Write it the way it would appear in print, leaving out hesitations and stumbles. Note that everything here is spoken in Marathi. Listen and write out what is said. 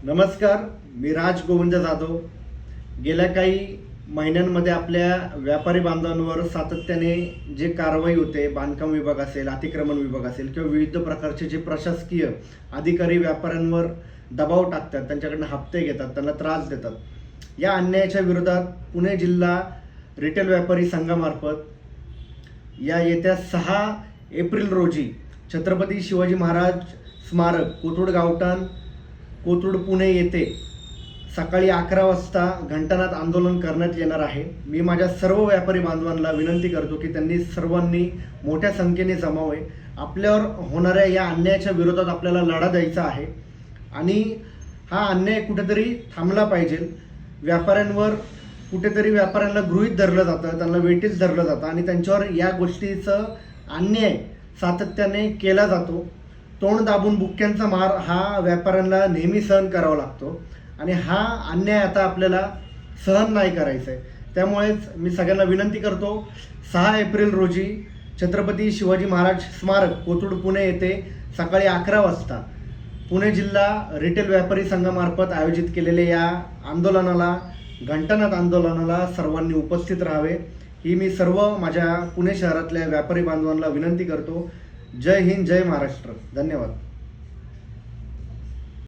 नमस्कार, मी राज गोविंद जाधव. गेल्या काही महिन्यांमध्ये आपल्या व्यापारी बांधवांवर सातत्याने जे कारवाई होते, बांधकाम विभाग असेल, अतिक्रमण विभाग असेल किंवा विविध प्रकारचे जे प्रशासकीय अधिकारी व्यापाऱ्यांवर दबाव टाकतात, त्यांच्याकडनं हप्ते घेतात, त्यांना त्रास देतात. या अन्यायाच्या विरोधात पुणे जिल्हा रिटेल व्यापारी संघामार्फत या येत्या 6 एप्रिल रोजी छत्रपती शिवाजी महाराज स्मारक कोथरूड गावठाण कोथरूड पुणे येथे सकाळी 11 वाजता घंटानाद आंदोलन करण्यात येणार आहे. मी माझ्या सर्व व्यापारी बांधवांना विनंती करतो की त्यांनी सर्वांनी मोठ्या संख्येने जमावे. आपल्यावर होणाऱ्या या अन्यायाच्या विरोधात आपल्याला लढा द्यायचा आहे आणि हा अन्याय कुठेतरी थांबला पाहिजे. व्यापाऱ्यांना गृहीत धरलं जातं, त्यांना वेटीस धरलं जातं आणि त्यांच्यावर या गोष्टीचं अन्याय सातत्याने केला जातो. तोंड दाबून बुक्क्यांचा मार हा व्यापाऱ्यांना नेहमी सहन करावा लागतो आणि हा अन्याय आता आपल्याला सहन नाही करायचा आहे. त्यामुळेच मी सगळ्यांना विनंती करतो, 6 एप्रिल रोजी छत्रपती शिवाजी महाराज स्मारक कोथरूड पुणे येथे सकाळी 11 वाजता पुणे जिल्हा रिटेल व्यापारी संघामार्फत आयोजित केलेल्या या आंदोलनाला, घंटानाद आंदोलनाला सर्वांनी उपस्थित राहावे ही मी सर्व माझ्या पुणे शहरातल्या व्यापारी बांधवांना विनंती करतो. जय हिंद, जय महाराष्ट्र. धन्यवाद.